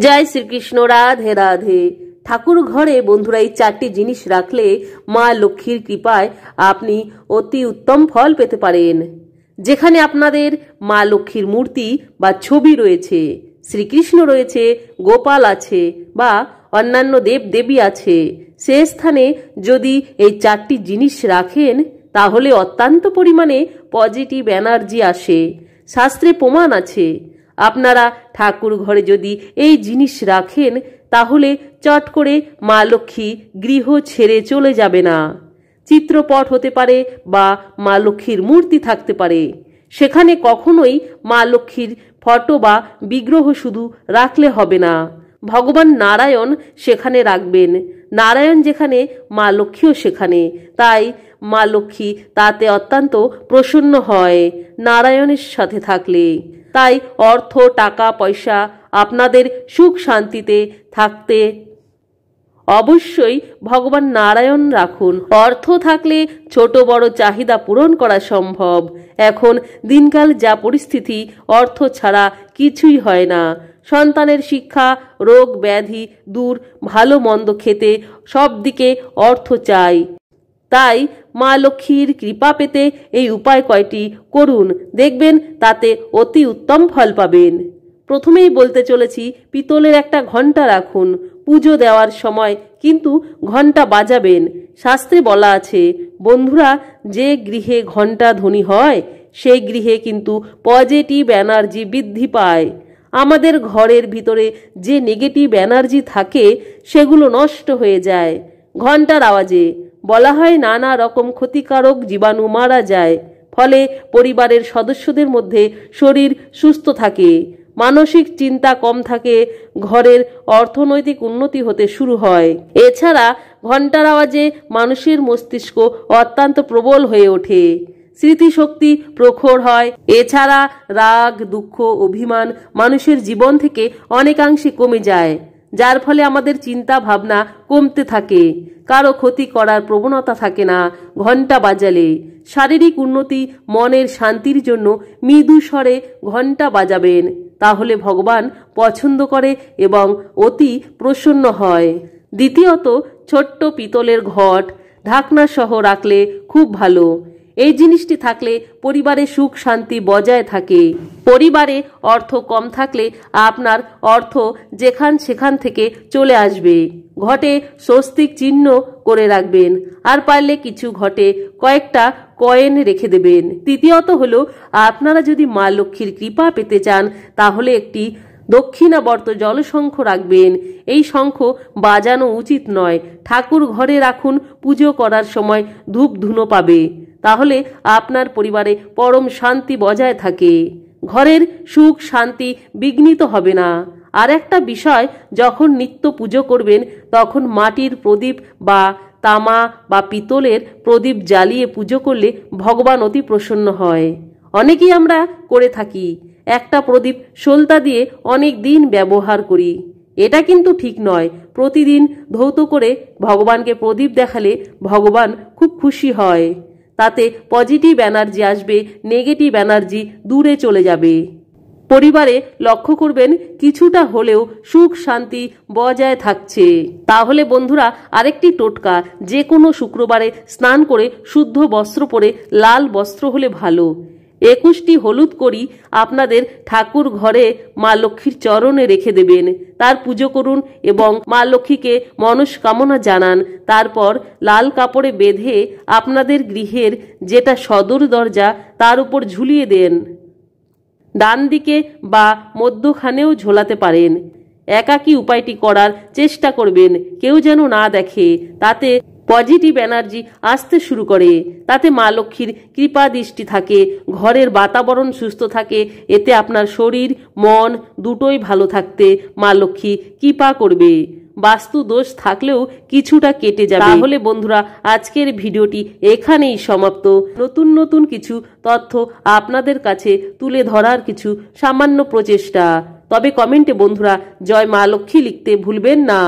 জয় শ্রীকৃষ্ণ। রাধে রাধে। ঠাকুর ঘরে বন্ধুরা এই চারটি জিনিস রাখলে মা লক্ষ্মীর কৃপায় আপনি অতি উত্তম ফল পেতে পারেন। যেখানে আপনাদের মা লক্ষ্মীর মূর্তি বা ছবি রয়েছে, শ্রীকৃষ্ণ রয়েছে, গোপাল আছে বা অন্যান্য দেব দেবী আছে, সে স্থানে যদি এই চারটি জিনিস রাখেন তাহলে অত্যন্ত পরিমাণে পজিটিভ এনার্জি আসে। শাস্ত্রে প্রমাণ আছে। আপনারা ঠাকুর ঘরে যদি এই জিনিস রাখেন তাহলে চট করে মা লক্ষ্মী গৃহ ছেড়ে চলে যাবে না। চিত্রপট হতে পারে বা মা লক্ষ্মীর মূর্তি থাকতে পারে, সেখানে কখনোই মা লক্ষ্মীর ফটো বা বিগ্রহ শুধু রাখলে হবে না, ভগবান নারায়ণ সেখানে রাখবেন। নারায়ণ যেখানে মা লক্ষ্মীও সেখানে, তাই মা লক্ষ্মী তাতে অত্যন্ত প্রসন্ন হয় নারায়ণের সাথে থাকলে। তাই অর্থ, টাকা পয়সা আপনাদের সুখ শান্তিতে থাকতে অবশ্যই ভগবান নারায়ণ রাখুন। অর্থ থাকলে ছোট বড় চাহিদা পূরণ করা সম্ভব। এখন দিনকাল যা পরিস্থিতি, অর্থ ছাড়া কিছুই হয় না। সন্তানের শিক্ষা, রোগ ব্যাধি দূর, ভালো মন্দ খেতে সব দিকে অর্থ চাই। তাই মা লক্ষ্মীর কৃপা পেতে এই উপায় কয়টি করুন, দেখবেন তাতে অতি উত্তম ফল পাবেন। প্রথমেই বলতে চলেছি, পিতলের একটা ঘণ্টা রাখুন। পুজো দেওয়ার সময় কিন্তু ঘণ্টা বাজাবেন। শাস্ত্রে বলা আছে বন্ধুরা, যে গৃহে ঘণ্টা ধ্বনি হয় সেই গৃহে কিন্তু পজিটিভ এনার্জি বৃদ্ধি পায়। আমাদের ঘরের ভিতরে যে নেগেটিভ এনার্জি থাকে সেগুলো নষ্ট হয়ে যায়। ঘণ্টার আওয়াজে বলা হয় নানা রকম ক্ষতিকারক জীবাণু মারা যায়, ফলে পরিবারের সদস্যদের মধ্যে শরীর সুস্থ থাকে, মানসিক চিন্তা কম থাকে, ঘরের অর্থনৈতিক উন্নতি হতে শুরু হয়। এছাড়া ঘণ্টার আওয়াজে মানুষের মস্তিষ্ক অত্যন্ত প্রবল হয়ে ওঠে, স্মৃতিশক্তি প্রখর হয়। এছাড়া রাগ, দুঃখ, অভিমান মানুষের জীবন থেকে অনেকাংশে কমে যায়, যার ফলে আমাদের চিন্তা ভাবনা কমতে থাকে, কারো ক্ষতি করার প্রবণতা থাকে না। ঘণ্টা বাজালে শারীরিক উন্নতি, মনের শান্তির জন্য মৃদু স্বরে ঘণ্টা বাজাবেন, তাহলে ভগবান পছন্দ করে এবং অতি প্রসন্ন হয়। দ্বিতীয়ত, ছোট্ট পিতলের ঘট ঢাকনা সহ রাখলে খুব ভালো। এই জিনিসটি থাকলে পরিবারে সুখ শান্তি বজায় থাকে। পরিবারে অর্থ কম থাকলে আপনার অর্থ সেখান থেকে চলে আসবে। ঘটে স্বস্তিক চিহ্ন করে রাখবেন, আর পারলে কিছু ঘটে কয়েকটা কয়েন রেখে দেবেন। তৃতীয়ত হলো, আপনারা যদি মা লক্ষ্মীর কৃপা পেতে চান তাহলে একটি দক্ষিণাবর্ত জলশঙ্খ রাখবেন। এই শঙ্খ বাজানো উচিত নয়, ঠাকুর ঘরে রাখুন। পুজো করার সময় ধূপ ধুনো পাবে, তাহলে আপনার পরিবারে পরম শান্তি বজায় থাকে, ঘরের সুখ শান্তি বিঘ্নিত হবে না। আর একটা বিষয়, যখন নিত্য পুজো করবেন তখন মাটির প্রদীপ বা তামা বা পিতলের প্রদীপ জ্বালিয়ে পুজো করলে ভগবান অতি প্রসন্ন হয়। অনেকেই আমরা করে থাকি, একটা প্রদীপ সলতা দিয়ে অনেক দিন ব্যবহার করি। এটা কিন্তু ঠিক নয়। প্রতিদিন ধৌত করে ভগবানকে প্রদীপ দেখালে ভগবান খুব খুশি হয়, তাতে পজিটিভ এনার্জি আসবে, নেগেটিভ এনার্জি দূরে চলে যাবে। পরিবারে লক্ষ্য করবেন কিছুটা হলেও সুখ শান্তি বজায় থাকছে। তাহলে বন্ধুরা আরেকটি টোটকা, যে কোনো শুক্রবারে স্নান করে শুদ্ধ বস্ত্র পরে, লাল বস্ত্র হলে ভালো, 21টি হলুদ করি আপনাদের ঠাকুর ঘরে মা লক্ষ্মীর চরণে রেখে দেবেন। তার পুজো করুন এবং মা লক্ষ্মীকে মনস্কামনা জানান। তারপর লাল কাপড়ে বেঁধে আপনাদের গৃহের যেটা সদর দরজা তার উপর ঝুলিয়ে দেন। ডান দিকে বা মধ্যখানেও ঝোলাতে পারেন। একাকী উপায়টি করার চেষ্টা করবেন, কেউ যেন না দেখে। তাতে পজিটিভ এনার্জি আসতে শুরু করে, তাতে মা লক্ষ্মীর কৃপা দৃষ্টি থাকে, ঘরের বাতাবরণ সুস্থ থাকে। এতে আপনার শরীর মন দুটোই ভালো থাকতে মা লক্ষ্মী কৃপা করবে। বাস্তু দোষ থাকলেও কিছুটা কেটে যাবে। তাহলে বন্ধুরা আজকের ভিডিওটি এখানেই সমাপ্ত। নতুন নতুন কিছু তথ্য আপনাদের কাছে তুলে ধরার কিছু সামান্য প্রচেষ্টা। তবে কমেন্টে বন্ধুরা জয় মা লক্ষ্মী লিখতে ভুলবেন না।